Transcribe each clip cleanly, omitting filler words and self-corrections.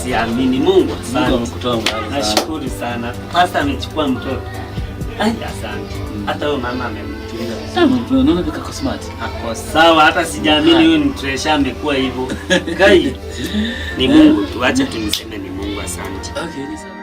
Siamini. Mungu asante. Nashukuru sana. Pasta amechukua mtoto. Asante. Hata huyo mama amemtunza. Unaona vika kwa smart. Ako sawa, hata sijaamini huyo ni treasure amekuwa hivyo. Kai. Ni Mungu tu, acha tuniseme ni Mungu, asante. Okay, ni sawa.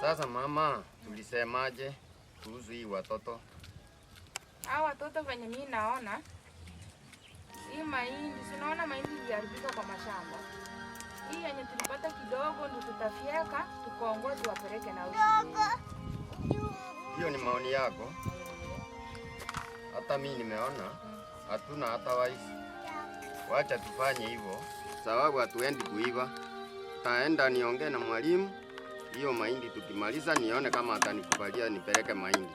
Sasa mama, tulisemaje kuhusu hii watoto? Hao watoto venye mimi naona hii mahindi, sinaona mahindi iliharibika kwa mashamba. Hii yenye tulipata kidogo ndio tutafyeka, tukaongoa tuwapeleke na ushindi. Hiyo ni maoni yako? Hata mimi nimeona hatuna hata waisi. Wacha tufanye hivyo, sababu hatuendi kuiba. Taenda niongee na mwalimu. Hiyo mahindi tukimaliza nione kama atanikubalia nipeleke mahindi.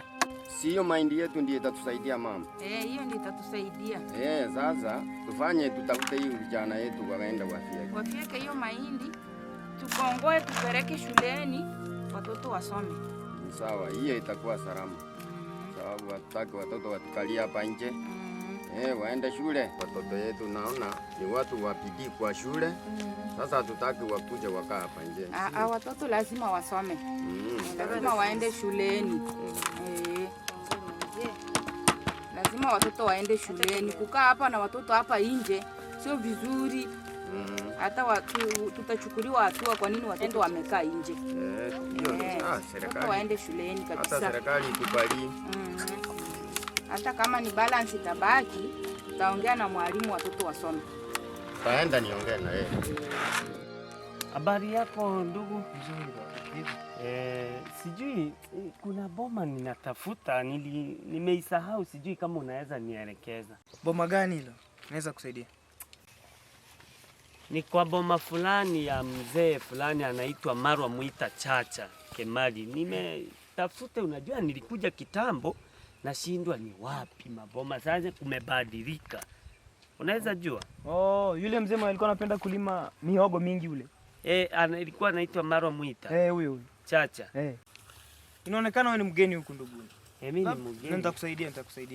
Si hiyo mahindi yetu ndiyo itatusaidia mama? Hiyo ndiyo itatusaidia. Sasa tufanye, tutafute hii vijana yetu waende wafyeke. Wafyeke hiyo mahindi, tukongoe tupeleke shuleni watoto wasome. Sawa, hiyo itakuwa salama. Sababu hatutaki watoto watukalia hapa nje. Waende shule. Watoto yetu naona ni watu wapidi kwa shule. Sasa hatutaki wakuje wakaa hapa nje. Watoto lazima wasome. Lazima waende shuleni. Lazima watoto waende shuleni. Kukaa hapa na watoto hapa nje sio vizuri. Hata tutachukuliwa hatua kwa nini watoto wamekaa nje. Serikali waende shuleni kabisa. Hata serikali ikubali. Hata kama ni balance itabaki, tutaongea na mwalimu watoto wasome. Taenda niongee na yeye. Habari yako ndugu? Sijui kuna boma ninatafuta, nimeisahau, sijui kama unaweza nielekeza. Boma gani hilo? Naweza kusaidia. Ni kwa boma fulani ya mzee fulani anaitwa Marwa Muita Chacha Kemali. Nimetafuta, unajua nilikuja kitambo nashindwa ni wapi maboma, sasa kumebadilika. Unaweza jua? Yule mzee alikuwa anapenda kulima mihogo mingi yule. Alikuwa anaitwa Marwa Muita. Huyo. Chacha. Inaonekana wewe ni mgeni huku ndugu. Mimi ni mgeni. Nitakusaidia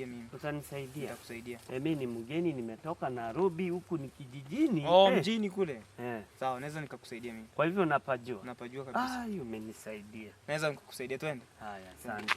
mimi. Utanisaidia? Nitakusaidia. Mimi ni mgeni, nimetoka Nairobi, huku ni kijijini. Mjini kule. Sawa, naweza nikakusaidia mimi. Kwa hivyo unapajua? Napajua kabisa. Umenisaidia. Naweza nikukusaidia, twende. Haya, asante.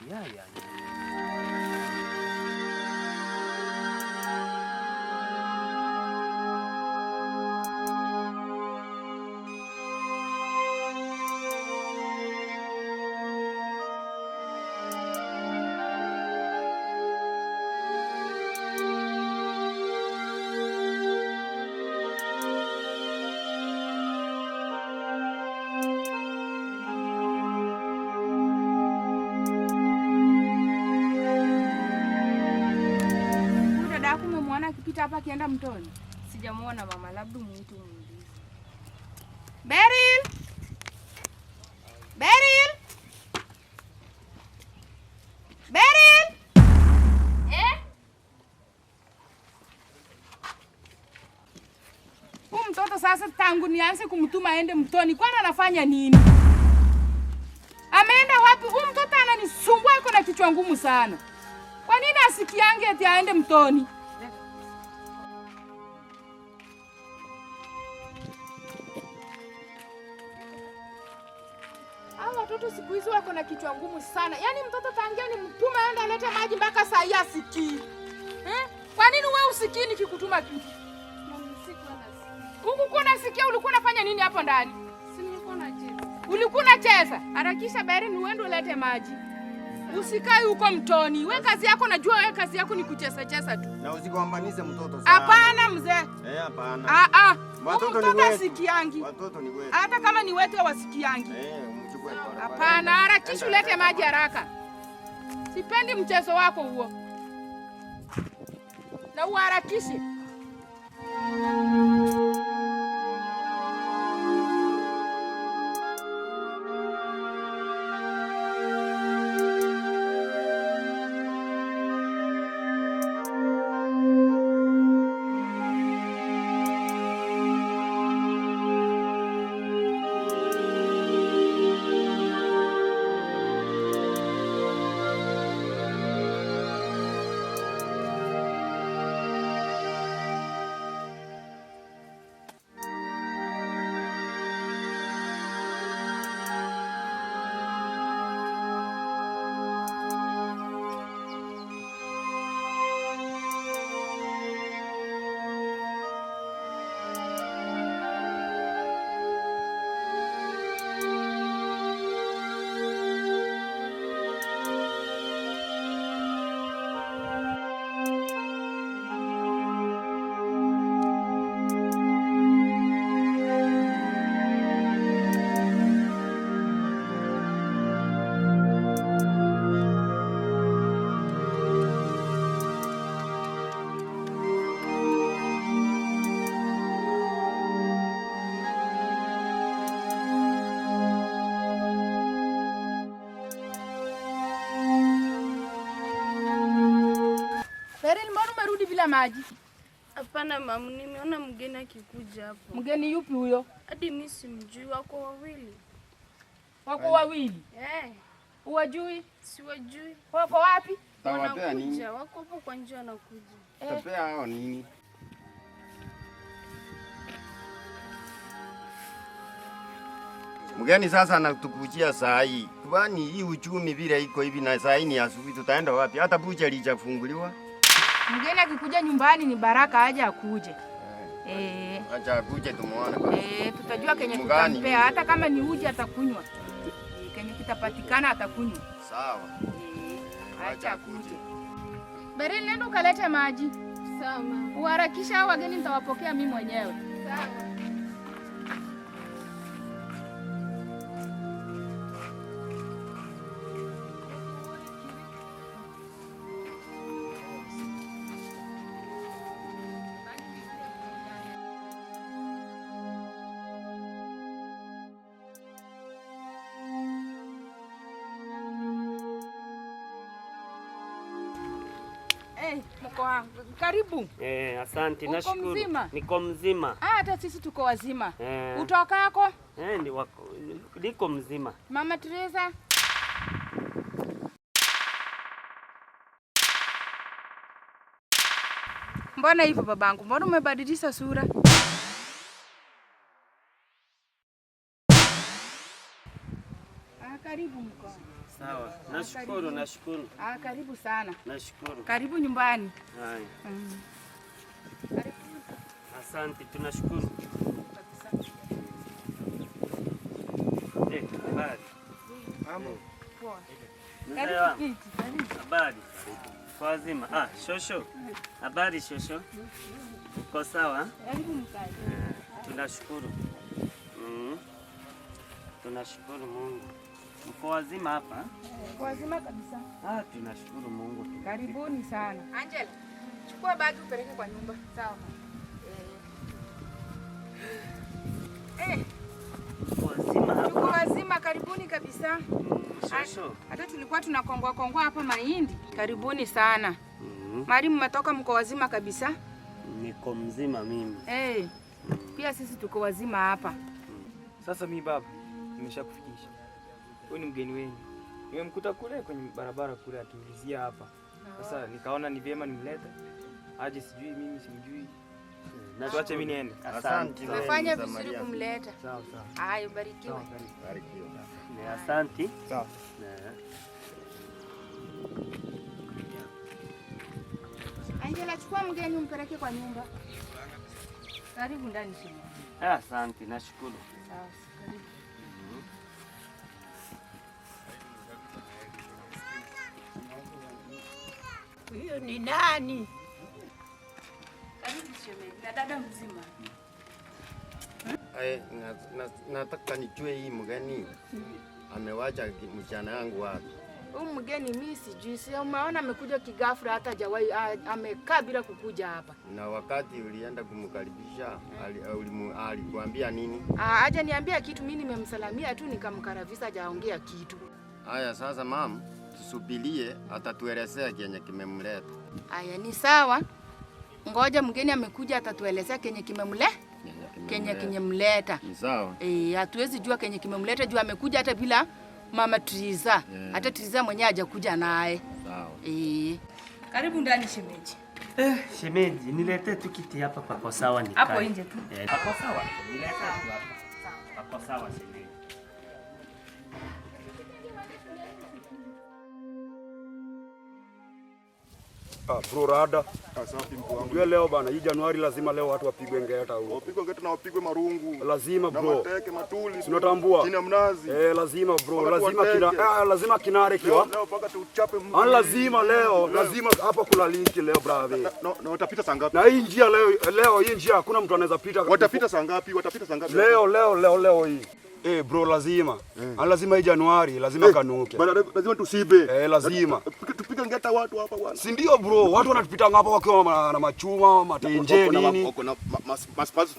Akipita hapa akienda mtoni. Sijamuona mama, labda muitu muulize. Beryl! Beryl! Beryl! Mtoto sasa tangu nianze kumtuma aende mtoni, kwani anafanya nini? Ameenda wapi? Mtoto ananisumbua, yuko na kichwa ngumu sana. Kwa nini asikiange eti aende mtoni? Watoto siku hizi wako na kichwa ngumu sana. Yaani mtoto tangia ni mtume aende alete maji mpaka saa hii asikii. Kwa nini wewe usikii nikikutuma kitu? Mama, sikuwa nasikia. Huku kuna sikia, ulikuwa unafanya nini hapo ndani? Si nilikuwa nacheza. Ulikuwa unacheza? Harakisha Beryl, ni uende ulete maji. Usikae huko mtoni. Wewe kazi yako najua, wewe kazi yako ni kucheza cheza tu. Na usigombanishe mtoto sana. Hapana mzee. Hapana. Watoto ni wetu. Sikiangi. Watoto ni wetu. Hata kama ni wetu wasikiangi. Mchukue pole. Hapana, harakisha ulete maji haraka. Sipendi mchezo wako huo. Na uharakishe. Beryl, mbona umerudi bila maji? Hapana mamu, nimeona mgeni akikuja hapo. Mgeni yupi huyo? Hadi mimi simjui, wako wawili. Wako wawili? Uwajui? Siwajui. Wako wapi? Tawapea nini? Wako hapo kwa njia wanakuja. Tapea hao nini? Mgeni sasa anatukujia saa hii. Kwani hii uchumi vile iko hivi na saa hii ni asubuhi, tutaenda wapi? Hata bucha lijafunguliwa. Mgeni akikuja nyumbani ni baraka, aje akuje. Acha akuje tumuone basi. Tutajua kenye tutampea, hata kama ni uji atakunywa. Kenye kitapatikana atakunywa. Sawa. Acha akuje. Beryl, nenda ukalete maji. Sawa mama. Uharakisha hao wageni nitawapokea mimi mwenyewe. Sawa. Mko karibu. Asante, nashukuru. Mzima? Niko mzima. Hata sisi tuko wazima. Utokako? Niko mzima. Mama Teresa? Mbona hivyo babangu? Mbona umebadilisha sura? Karibu mko. Sawa. Nashukuru, nashukuru. Karibu sana. Nashukuru. Karibu nyumbani. Haya. Asante, tunashukuru. Habari. Mambo. Poa. Karibu. Habari. Kwa wazima. Shosho. Habari shosho. Uko sawa? Karibu mkae. Tunashukuru. Tunashukuru Mungu. Mko wazima hapa? Wazima kabisa. Tunashukuru Mungu. Karibuni sana. Angela, chukua bagi upeleke kwa nyumba. Sawa. Tuko wazima, karibuni kabisa. Shosho. Hata tulikuwa tunakongoa hapa mahindi. Karibuni sana. Mari, mmetoka mko wazima kabisa? Niko mzima mimi. Pia sisi tuko wazima hapa. Sasa mimi baba, nimeshakufikisha. Wewe ni mgeni wenu. Nimemkuta kule kwenye barabara kule akiulizia hapa. Sasa nikaona ni vyema nimlete. Aje sijui mimi simjui. Tuache mimi niende. Asante. Umefanya vizuri kumleta. Sawa sawa. Haya, ubarikiwe. Barikiwe. Asante. Sawa. Angela, chukua mgeni umpeleke kwa nyumba. Karibu ndani shimo. Asante, nashukuru. Sawa, karibu. huyu ni nani? Karibu shemeji. Na dada mzima. Nataka nijue hii mgeni amewacha msichana yangu wapi? Huyu mgeni mimi sijui, si umeona amekuja kigafra, hata hajawahi amekaa bila kukuja hapa. Na wakati ulienda kumkaribisha alikuambia nini? Haja niambia kitu, mimi nimemsalamia tu nikamkaribisha, hajaongea kitu. Haya sasa mama, tusubirie atatuelezea kenye kimemleta. Haya ni sawa. Ngoja mgeni amekuja atatuelezea kenye kimemleta. Ni sawa. Hatuwezi jua kenye kimemleta juu amekuja hata bila Mama Triza. Hata Triza mwenyewe hajakuja naye. Sawa. Karibu ndani shemeji. Shemeji, niletee tu kiti hapa pako sawa nikae. Hapo nje tu. Pako sawa. Niletee tu hapa. Pako sawa shemeji. Bro rada. Safi mtu wangu. Leo bana, hii Januari lazima leo watu wapigwe ngeta huko. Wapigwe ngeta na wapigwe marungu. Lazima bro. Na mateke matuli. Tunatambua. Chini ya mnazi. Lazima bro. Lazima kinare kiwa. Leo paka tuchape mtu. Lazima leo. Lazima hapa kuna linki leo brother. Na watapita saa ngapi? Na hii njia leo hii njia hakuna mtu anaweza pita. Watapita saa ngapi? Leo hii. Bro lazima. Lazima hii Januari lazima kanuke. Bana lazima tusibe. Lazima. Tupige ngeta watu hapa bwana. Si ndio bro? Watu wanatupita hapa wakiwa na machuma, matenje nini?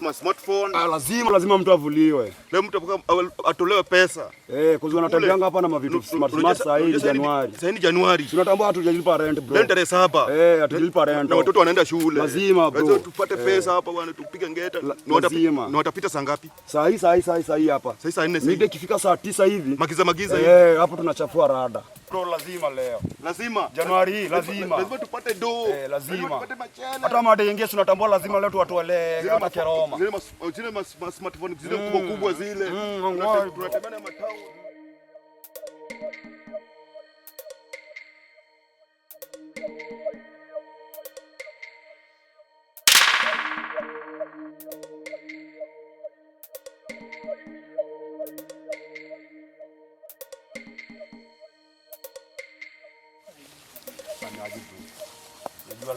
Na smartphone. Lazima mtu avuliwe. Leo mtu atolewe pesa. Kwa wanatembeanga hapa na mavitu smart saa hii Januari. Sasa ni Januari. Tunatambua hatujalipa rent bro. Leo tarehe 7. Hatujalipa rent. Na watoto wanaenda shule. Lazima bro. Lazima tupate pesa hapa bwana, tupige ngeta. Na watapita saa ngapi? Saa hii hapa. Saa 4 Mide kifika saa 9 hivi. Magiza hivi. Hapo tunachafua rada. Bro lazima leo. Lazima. Januari hii lazima. Lazima tupate do. Lazima. Tupate machana. Hata mada yenyewe tunatambua lazima leo tuwatolee kama Keroma. Zile smartphone zile kubwa zile. Tunatembea na matao.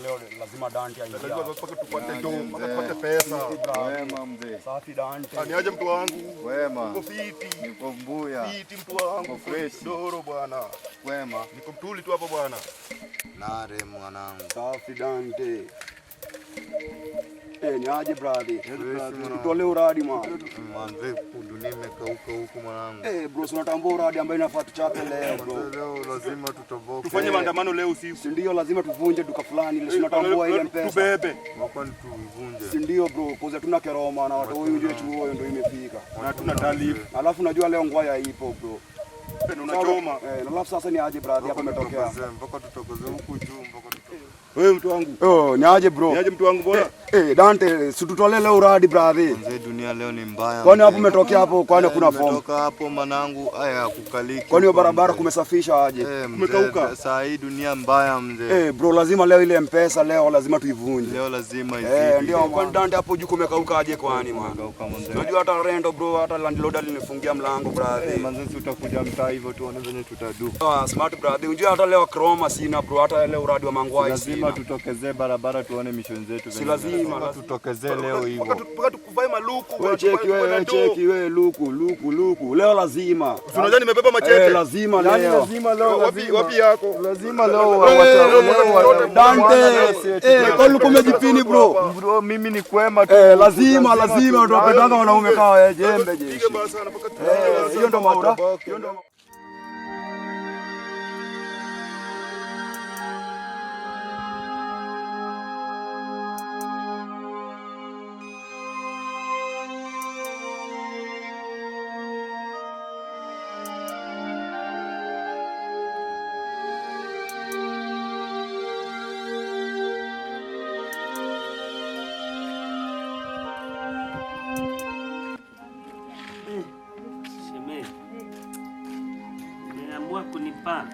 Leo lazima Dante aingie. Lazima tupate do, tupate pesa. Wema mzee. Safi Dante. Niaje mtu wangu? Wema. Niko fiti. Niko mbuya. Fiti mtu wangu. Fresh. Doro bwana. Wema. Niko mtuli tu hapa bwana. Nare mwanangu. Safi Dante. Niaje brother? Tutole uradi mwana. Manze dunia imekauka huku mwanangu. Bro, tunatambua uradi ambayo inafaa tuchape leo bro. Leo lazima tutoboke. Tufanye maandamano leo usiku. Si ndio lazima tuvunje duka fulani ile tunatambua ile mpesa. Tubebe. Mwaka tuvunje. Si ndio bro, kwa sababu tuna Keroma na watu huyu ndio chuo ndio imefika. Na hatuna taarifa. Alafu najua leo ngwaya ipo bro. Unachoma. Alafu sasa ni aje brother hapa umetokea. Mpaka tutokoze huku juu mpaka tutokoze. Wewe mtu wangu. Ni aje bro? Ni aje mtu wangu bora? Dante, si tutole leo uradi brother. Mzee dunia leo ni mbaya. Kwani hapo umetokea hapo kwani kuna form? Umetoka hapo manangu haya kukaliki. Kwani barabara kumesafisha aje? Kumekauka. Saa hii dunia mbaya mzee. Bro lazima leo ile mpesa leo lazima tuivunje. Leo lazima ifike. Ndio kwani Dante hapo juu kumekauka aje kwani mwana? Unajua hata rendo bro, hata landlord alinifungia mlango brother. Manze tutakuja mtaa hivyo tuone venye tutadu. Smart brother, unajua hata leo Chroma sina bro, hata leo uradi wa mangwai lazima tutokezee barabara tuone mission zetu. Si lazima tutokezee leo hivyo. Mpaka tukuvae maluku. Wewe cheki wewe luku. Leo lazima. Unajua nimebeba machete. Lazima leo. Lazima leo. Wapi yako? Lazima leo. Dante. Kwa luku umejipini bro. Bro mimi ni kwema tu. Lazima tunapendanga wanaume kawa jembe jeshi. Hiyo ndo maura. Kunipa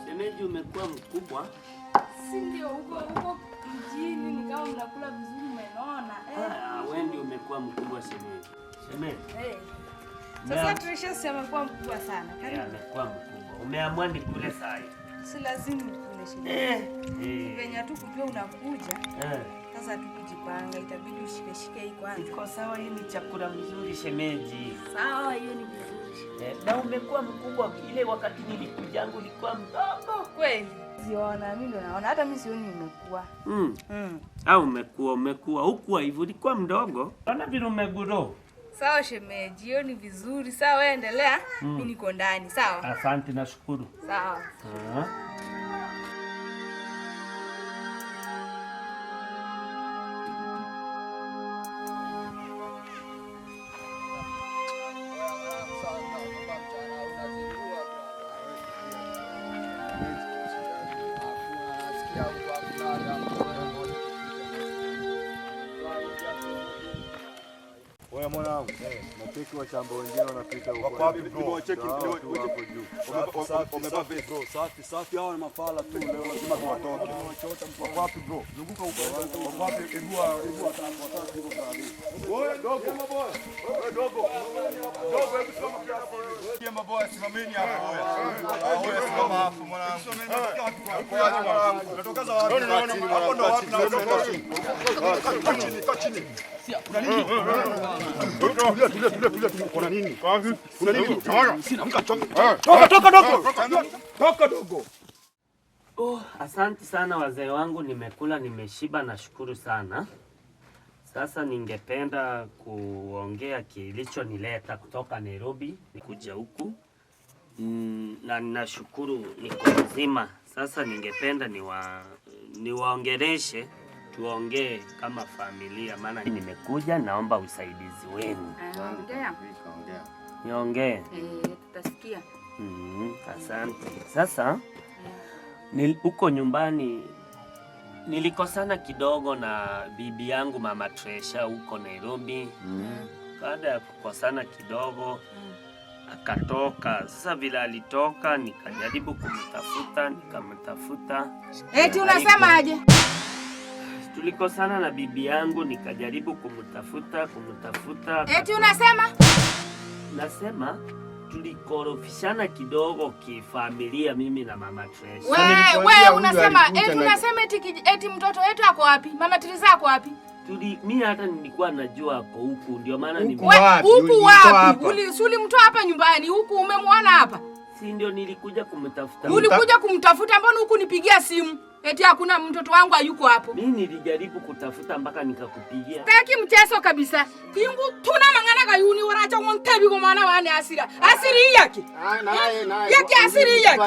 shemeji, shemeji umekuwa mkubwa. Si ndio huko mjini ni kama mnakula vizuri umeona. Wewe ndio umekuwa mkubwa shemeji. Shemeji. Sasa Precious amekuwa mkubwa sana. Karibu. Amekuwa mkubwa. Umeamua nikule saa hii. Si lazima nikule shemeji. Venye tu kujua unakuja. Sasa tukijipanga itabidi ushike hii kwanza. Iko sawa, hii ni chakula mzuri shemeji. Sawa, hiyo ni vizuri. Na umekuwa mkubwa, ile wakati nilikujangu ulikuwa mdogo. Kweli? Siona, mimi ndo naona hata mimi sioni nimekuwa. Au umekuwa hukuwa hivyo ulikuwa mdogo. Naona vile umeguro. Sawa shemeji, hiyo ni vizuri. Sawa, wewe endelea. Mimi niko ndani, sawa? Asante, nashukuru. Sawa. Oya mwanangu, mapiki wa shamba wengine wanapita huko. Wako wapi bro? Cheki hapo juu. Wamevaa bro, safi hao na mafala tu leo lazima tuwatoke. Wako wapi bro? Zunguka huko. Wako wapi? Ibua watatu huko karibu. Oya dogo maboya. Oya dogo. Dogo hebu simama hapo wewe. Kia maboya simameni hapo wewe. Oya simama hapo mwanangu. Kwa wapi mwanangu? Unatokeza wapi? Hapo ndo wapi na unatoka chini. Kaa chini. Kuna nini? Tulia. Kuna nini? Kuna nini? Toka dogo. Asante sana wazee wangu, nimekula nimeshiba, nashukuru sana. Sasa ningependa kuongea kilichonileta kutoka Nairobi nikuja huku. Na ninashukuru niko mzima. Sasa ningependa niwaongeleshe, tuongee kama familia, maana nimekuja, naomba usaidizi wenu. Niongee? Tutasikia. Asante. Sasa huko nyumbani nilikosana kidogo na bibi yangu Mama Tresha huko Nairobi. Baada ya kukosana kidogo akatoka. Sasa vile alitoka nikajaribu nikamtafuta. Eti unasema aje? Tulikosana na bibi yangu nikajaribu kumtafuta. Eti unasema? Nasema tulikorofishana kidogo kifamilia mimi na Mama Tresha. Wewe unasema eti mtoto wetu ako wapi? Mama Tresha ako wapi? Mimi hata nilikuwa najua ako huku, ndio maana huku wapi? Ulimtoa hapa nyumbani, huku umemwona hapa? Si ndio nilikuja kumtafuta. Ulikuja kumtafuta, mbona huku nipigia simu? Eti hakuna mtoto wangu hayuko hapo. Mimi nilijaribu kutafuta mpaka nikakupigia. Taki mchezo kabisa. Kingu tuna mangana ga yuni waracha wontebi kwa mwana wane asira. Asiri yake. Naye. Yake asiri yake.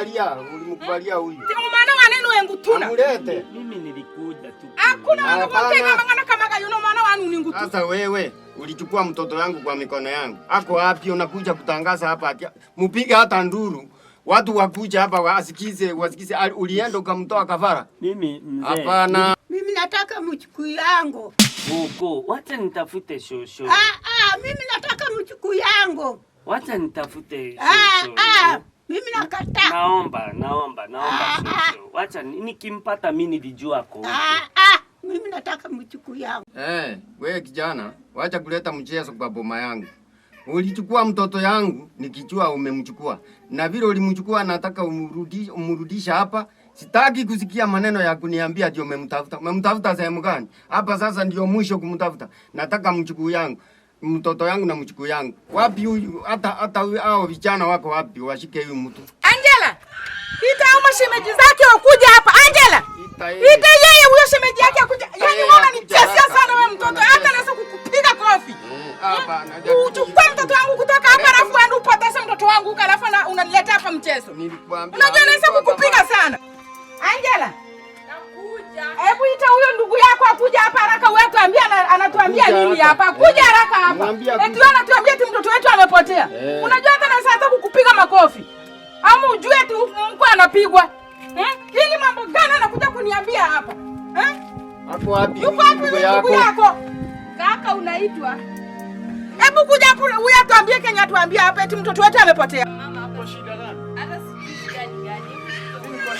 Ulimkubalia huyu. Timu mwana wane nuengu tuna. Amulete. Mimi nilikuja tu. Hakuna wontebi mangana kama ga yuno mwana wanu ningu tuna. Sasa wewe ulichukua mtoto yangu kwa mikono yangu. Ako wapi unakuja kutangaza hapa? Mupiga hata nduru. Watu wakuja hapa wasikize. Ulienda ukamtoa kafara? Mimi mzee. Hapana. Mimi nataka mchukuu yangu. Huko, wacha nitafute shosho. Mimi nataka mchukuu yangu. Wacha nitafute shosho. Mimi nakataa. Naomba shosho. Wacha nikimpata mimi nilijua kwa huko. Mimi nataka mchukuu yangu. Wewe kijana, wacha kuleta mchezo kwa boma yangu. Ulichukua mtoto yangu nikijua umemchukua. Na vile ulimchukua nataka umrudisha hapa. Sitaki kusikia maneno ya kuniambia ndio umemtafuta. Umemtafuta sehemu gani? Hapa sasa ndio mwisho kumtafuta. Nataka mchukuu yangu. Mtoto yangu na mchukuu yangu. Wapi huyu? Hata hao vijana wako wapi? Washike huyu mtu. Angela! Ita ama shemeji zake wakuja hapa. Angela! Ita yeye huyo shemeji yake akuja. Yaani wewe unanichezea sana wewe mtoto. Hata naweza kukupiga kofi. Uchukue mtoto wangu kutoka hapa alafu uende upoteze mtoto wangu alafu unaniletea hapa mchezo. Unajua naweza kukupiga sana. Angela. Nakuja. Hebu ita huyo ndugu yako akuja hapa haraka wewe tuambia anatuambia nini hapa. Kuja haraka hapa. Eti anatuambia eti mtoto wetu amepotea. Unajua hata naweza kukupiga makofi. Ama ujue tu mko anapigwa. Hili mambo gani anakuja kuniambia hapa? Hapo wapi? Yuko wapi ndugu yako? Kaka unaitwa. Hebu kuja hapo huyu atuambie Kenya atuambie hapa eti mtoto wetu amepotea. Mama hapo shida gani? Hata sijui gani.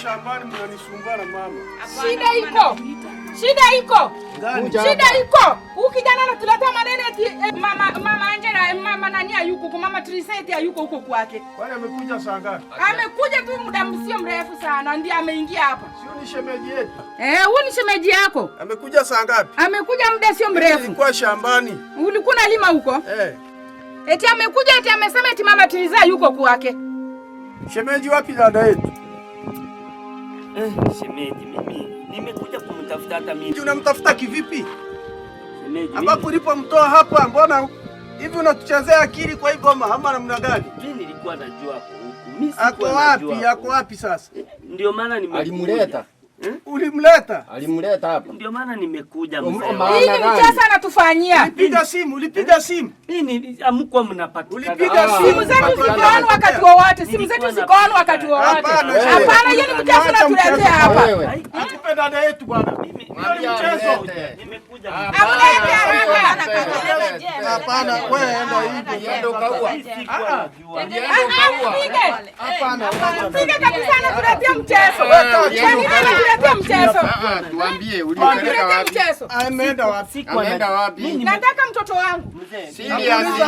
shambani mnanisumbua na mama. Shida iko. Shida iko. Huyu kijana anatuletea maneno eti mama Angela, mama nani hayuko, mama Triseti hayuko huko kwake. Kwani amekuja saa ngapi? Amekuja tu muda msio mrefu sana ndiye ameingia hapa. Sio ni shemeji yetu. Huyu ni shemeji yako. Amekuja saa ngapi? Amekuja muda sio mrefu. Nilikuwa shambani. Ulikuwa unalima huko? Eti amekuja eti amesema eti mama Triza yuko kwake. Shemeji wapi dada yetu? Shemeji, mimi nimekuja kumtafuta hata mimi. Unamtafuta kivipi? Shemeji, ambapo ulipomtoa hapa mbona hivi unatuchezea akili kwa hii goma ama namna gani? Mimi nilikuwa najua hapo huku. Mimi Ako wapi sasa? Ndio maana Alimleta. Ulimleta? Alimleta hapa. Ndio maana nimekuja mzee. Hii ni mchasa anatufanyia. Ulipiga simu. Mimi amkuwa mnapatikana. Ulipiga simu zetu ziko on wakati wowote. Simu zetu ziko on wakati wowote. Hapana, yeye ni mchasa anatuletea hapa. Atupe dada yetu bwana. Mwambie mchezo. Nimekuja. Amlete haraka. Hapana, wewe enda hivi. Ndio kaua. Hapana. Pige kabisa anatuletea mchezo. Tuambie ulipeleka wapi? Ameenda wapi? Ameenda wapi? Nataka mtoto wangu.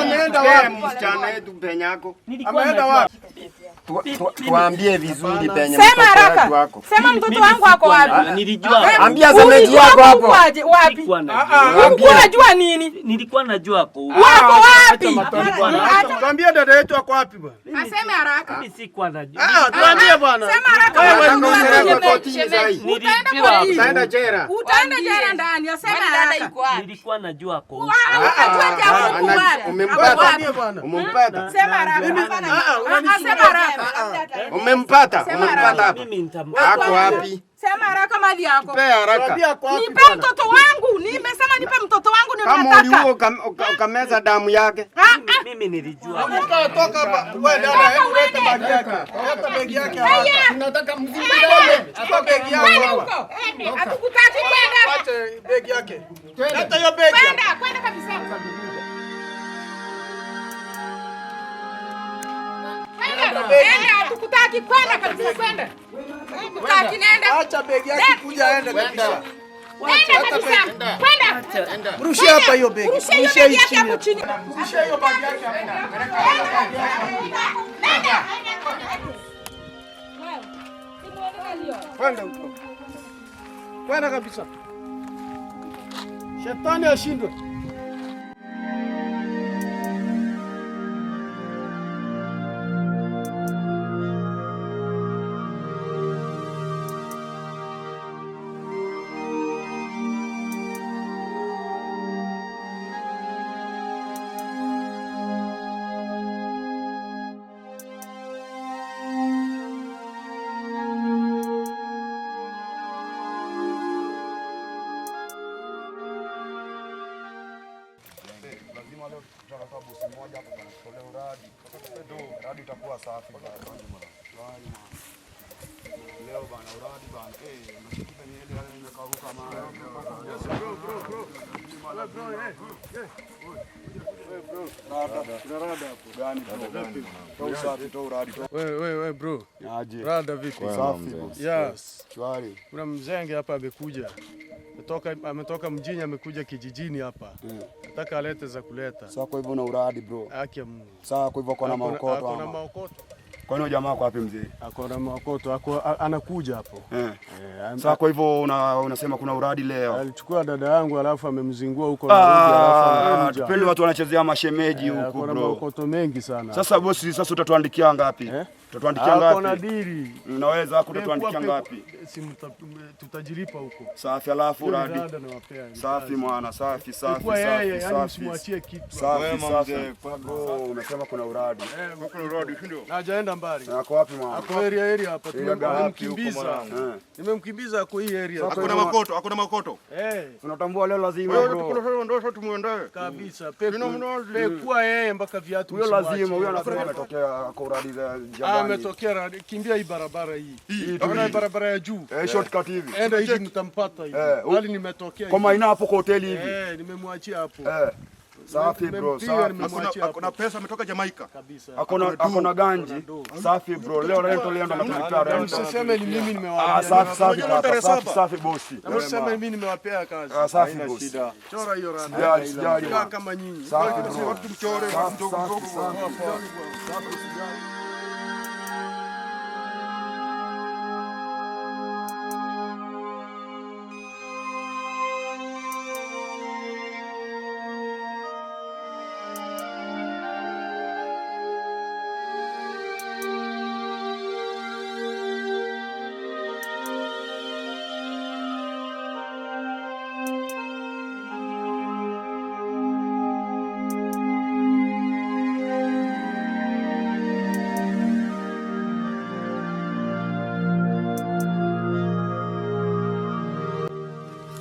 Ameenda wapi? Msichana wetu penyako. Ameenda wapi? Tuambie vizuri penye Sema haraka. Sema mtoto wangu ako wapi? Nilijua. Ambia shemeji yako hapo. Wapi? Ulikuwa unajua nini? Nilikuwa najua hapo. Wako wapi? Tuambie dada yetu ako wapi bwana? Aseme haraka. Mimi sikuwa najua. Tuambie bwana. Sema haraka. Utaenda jela. Utaenda jela ndani. Aseme haraka. Nilikuwa najua hapo. Umempata. Sema haraka. Asema haraka. Umempata hapa. Mimi nitampa. Ako wapi? Sema haraka mali yako. Nipe haraka. Nipe mtoto wangu. Nimesema nipe mtoto wangu Kama uliuo ukameza damu yake. Mimi nilijua. Toka hapa. Wewe dada, hebu leta bagi yake. Leta bagi yake hapa. Tunataka mzima. Chukua bagi yako hapa. Hatukutaki kwenda. Acha bagi yake. Leta hiyo bagi. Kwenda kabisa. Enda, hatukutaki kwenda kabisa kwenda. Hatukutaki nenda. Acha begi yake kuja aende kabisa. Nenda kabisa. Kwenda. Rushia hapa hiyo begi. Rushia hiyo begi hapo chini. Rushia hiyo bagi yake hapa. Nenda. Kwenda huko. Kwenda kabisa. Shetani ashindwe. Radi itakuwa safi leo bana, uradi bana. Msikipe ni ile imekauka maana. Wewe bro. Aje. Rada vipi? Safi. Yes. Shwari. Kuna mzenge hapa amekuja. Ametoka mjini amekuja kijijini hapa. Nataka alete za kuleta. Sasa kwa hivyo na uradi bro. Haki ya Mungu. Sasa kwa hivyo kuna maokoto hapa. Kuna maokoto. Kwa nini jamaa kwa wapi mzee? Akona maokoto, anakuja hapo. Sasa kwa hivyo unasema kuna uradi leo. Alichukua dada yangu alafu amemzingua huko Nairobi alafu anakuja. Tupende watu wanachezea mashemeji huko bro. Kuna maokoto mengi sana. Sasa bosi, sasa utatuandikia ngapi? Utatuandikia ngapi? Kuna dili. Unaweza kutuandikia ngapi? Tutajilipa huko. Safi alafu uradi. Safi mwana, safi. Kwa yeye yani usimwachie kitu. Safi. Bro, unasema kuna uradi. Kuna uradi ndio. Hajaenda mbali. Ako wapi mwana? Ako area hapa tumemkimbiza. Nimemkimbiza kwa hii area. Hakuna makoto. Tunatambua leo lazima bro. Ndio tumuendae. Kabisa. Pekua yeye mpaka viatu. Huyo lazima, huyo anasema ametokea kwa uradi za Jabani. Ametokea kimbia hii barabara hii. Kuna barabara ya juu. Shortcut hivi. Enda hivi mtampata hivi. Bali nimetokea. Kwa maina hapo kwa hoteli hivi. Nimemwachia hapo. Safi bro, safi. Akona pesa ametoka Jamaica. Kabisa. Akona ganji. Safi bro. Leo rento leo ndo mtanipa rento. Msiseme ni mimi nimewapea. Safi kaka. Safi bosi. Msiseme mimi nimewapea kazi. Safi bosi. Chora hiyo randa. Sijali. Kama nyinyi. Safi bro. Watu mchore mdogo.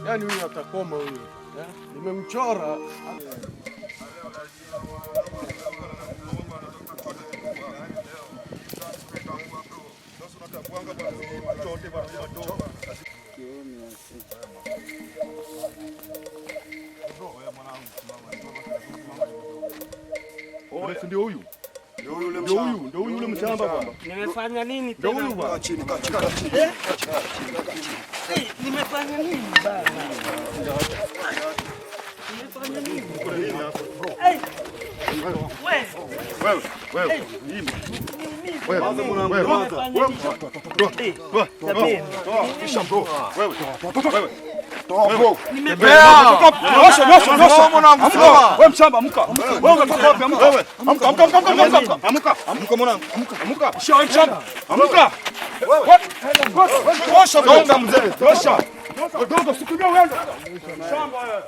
Yaani huyu atakoma huyu. Nimemchora. Ndio huyu. Ndio huyu yule mshamba baba. Nimefanya nini Ndio tena? huyu baba. Chini. Nimefanya nini baba? Nimefanya nini? Wewe mshamba amka. Wewe unatoka wapi amka? Amka mwanangu. Amka. Shia wewe mshamba. Amka. Tosha bro mzee. Tosha. Dogo sikujua wewe. Shamba wewe.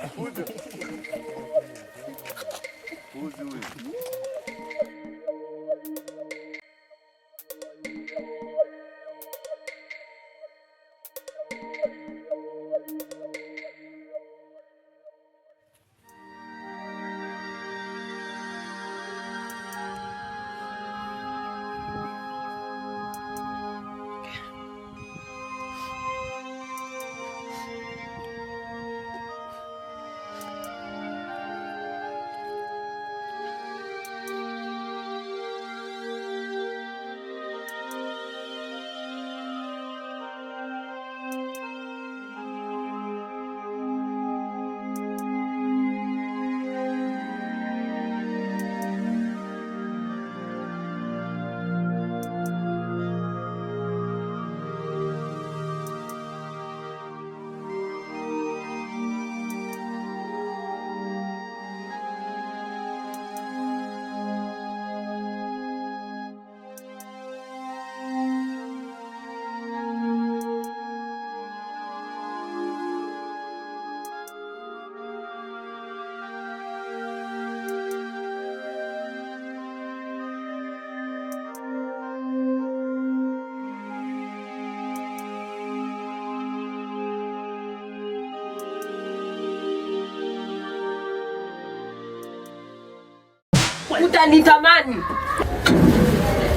Utanitamani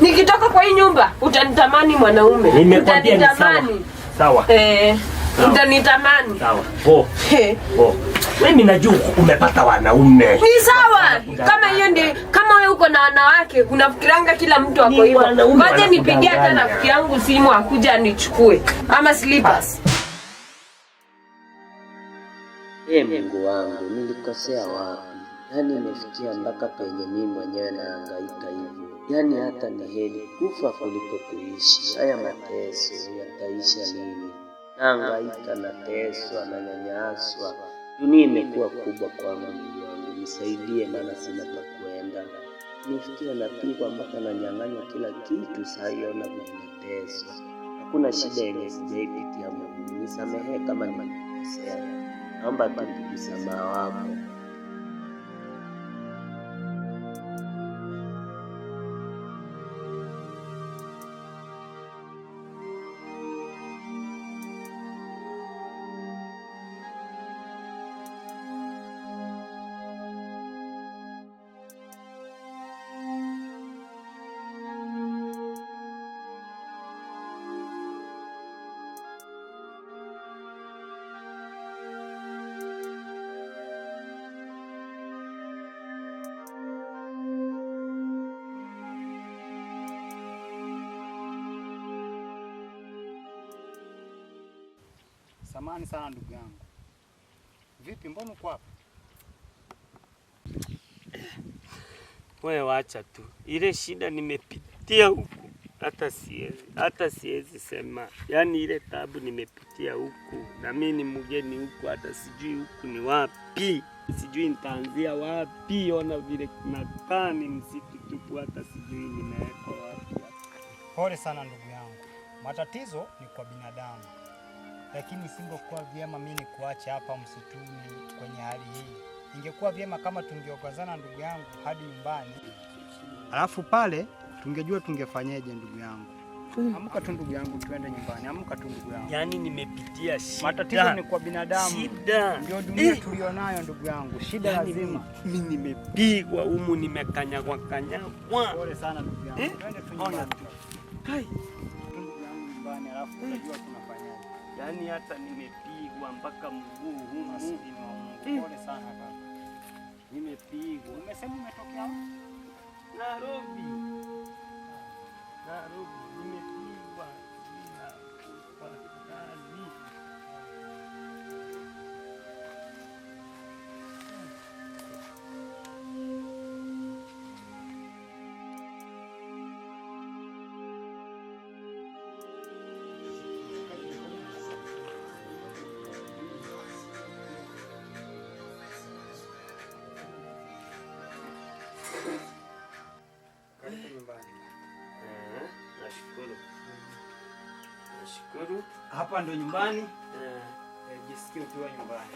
nikitoka kwa hii nyumba, utanitamani mwanaume, utanitamani. Sawa. Utanitamani. Sawa. Mimi najua umepata wanaume. Ni sawa. Kama hiyo ndio, kama wewe uko na wanawake, unafikiranga kila mtu ako hivyo. Ngoja nipigie hata rafiki yangu simu akuja anichukue. Ama slippers. Mungu wangu, nilikosea wapi? Yaani imefikia mpaka penye mimi mwenyewe nahangaika hivyo. Yaani hata ni heri kufa kuliko kuishi. Haya mateso yataisha lini? Nahangaika, nateswa, nanyanyaswa. Dunia imekuwa kubwa kwangu. Mungu wangu, nisaidie maana sina pa kwenda. Nimefikia napigwa mpaka nanyang'anywa kila kitu. Sasa ona ninateswa. Hakuna shida yenye sijaipitia. Mungu nisamehe kama nimekosea. Naomba tu msamaha wako. Samahani sana ndugu yangu. Vipi, mbona uko hapa? Wewe wacha tu. Ile shida nimepitia huku hata siwezi sema. Yaani ile tabu nimepitia huku na mimi ni mgeni huku, hata sijui huku ni wapi. Sijui nitaanzia wapi. Ona vile kunakaa ni msitu tupu, hata sijui nimewekwa wapi. Pole sana ndugu yangu. Matatizo ni kwa binadamu. Lakini singekuwa vyema mimi nikuache hapa msituni kwenye hali hii. Ingekuwa vyema kama tungeongozana ndugu yangu hadi nyumbani. Alafu pale tungejua tungefanyaje ndugu yangu. Amka tu ndugu yangu, tuende nyumbani. Amka tu ndugu yangu. Yaani nimepitia shida. Matatizo ni kwa binadamu. Shida. Ndio dunia tulionayo ndugu yangu. Shida yani lazima. Mimi nimepigwa humu, nimekanyagwa. Pole sana ndugu yangu. Twende tu nyumbani. Hai. Ndugu yangu nyumbani, alafu tutajua tunafanyaje. Yaani hata nimepigwa mpaka mguu humu. Pole sana kaka. Nimepigwa. Umesema umetokea wapi? Nairobi. Nimepigwa. Nashukuru. Hapa ndo nyumbani. Jisikie ukiwa nyumbani.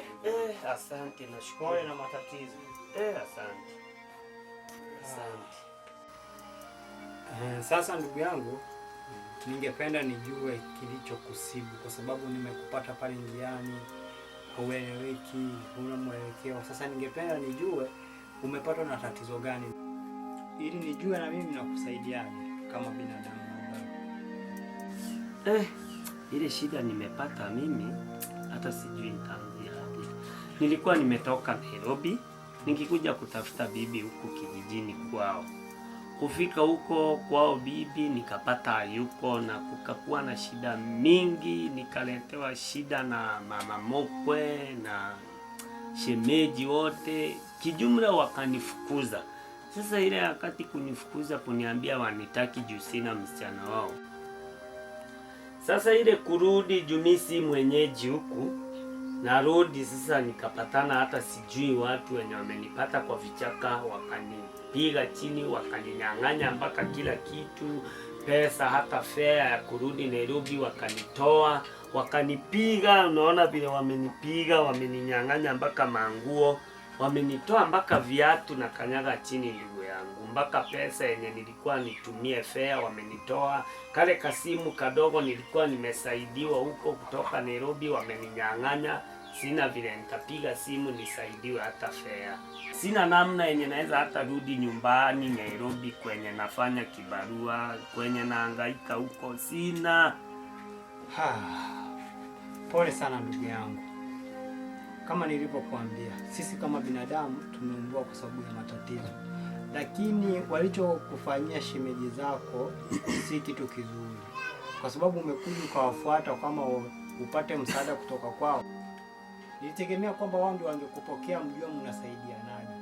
Asante, nashukuru. Pole na matatizo. Asante. Sasa ndugu yangu, ningependa nijue kilichokusibu kwa sababu nimekupata pale njiani, haueleweki, huna mwelekeo. Sasa ningependa nijue umepatwa na tatizo gani ili nijue na mimi nakusaidiaje kama binadamu. Ile shida nimepata mimi hata sijui nitaanzia wapi. Nilikuwa nimetoka Nairobi nikikuja kutafuta bibi huku kijijini kwao. Kufika huko kwao bibi nikapata hayuko na kukakuwa na shida mingi, nikaletewa shida na mama mokwe na shemeji wote. Kijumla wakanifukuza. Sasa ile wakati kunifukuza kuniambia wanitaki juu sina msichana wao. Sasa ile kurudi jumisi mwenyeji huku, narudi sasa nikapatana hata sijui watu wenye wamenipata kwa vichaka, wakanipiga chini, wakaninyang'anya mpaka kila kitu, pesa hata fare ya kurudi Nairobi wakanitoa, wakanipiga, unaona vile wamenipiga, wameninyang'anya mpaka manguo, wamenitoa mpaka viatu na kanyaga chini ndugu yangu, mpaka pesa yenye nilikuwa nitumie fare wamenitoa. Kale kasimu kadogo nilikuwa nimesaidiwa huko kutoka Nairobi wameninyang'anya. Sina vile nitapiga simu nisaidiwe hata fare. Sina namna yenye naweza hata rudi nyumbani Nairobi kwenye nafanya kibarua, kwenye nahangaika huko sina. Pole sana ndugu yangu. Kama nilivyokuambia, sisi kama binadamu tumeumbwa kwa sababu ya matatizo. Lakini walichokufanyia shemeji zako si kitu kizuri. Kwa sababu umekuja ukawafuata kama upate msaada kutoka kwao. Nilitegemea kwamba wao ndio wangekupokea mjue mnasaidianaje.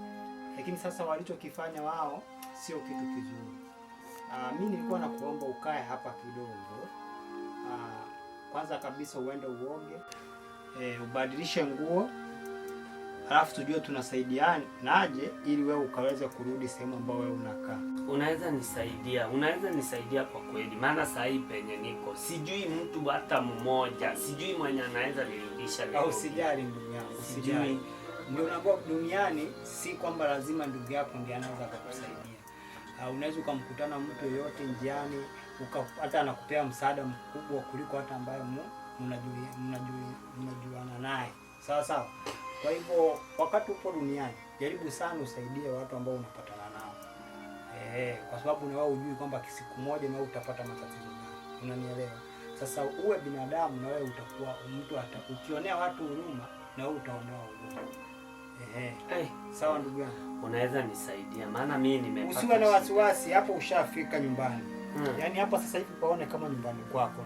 Lakini sasa walichokifanya wao sio kitu kizuri. Mimi nilikuwa nakuomba ukae hapa kidogo. Kwanza kabisa uende uoge. Ubadilishe nguo. Alafu tujue tunasaidianaje ili wewe ukaweze kurudi sehemu ambayo wewe unakaa. Unaweza nisaidia kwa kweli. Maana saa hii penye niko sijui mtu hata mmoja, sijui mwenye anaweza nirudisha leo. Au sijali ndugu yangu, sijali. Ndio unakuwa duniani, si kwamba lazima ndugu yako ndiye anaweza kukusaidia. Unaweza ukamkutana mtu yoyote njiani, hata anakupea msaada mkubwa kuliko hata ambaye mnajuana naye. Sawa sawa. Kwa hivyo wakati upo duniani, jaribu sana usaidie watu ambao unapatana nao. Kwa sababu na wao hujui kwamba siku moja na wewe utapata matatizo gani. Unanielewa? Sasa uwe binadamu na wewe utakuwa mtu ukionea watu huruma na wewe utaonewa huruma. Sawa ndugu yangu. Unaweza nisaidia maana mimi nimepata. Usiwe na wasiwasi, hapo ushafika nyumbani. Yaani hapa sasa hivi paone kama nyumbani kwako.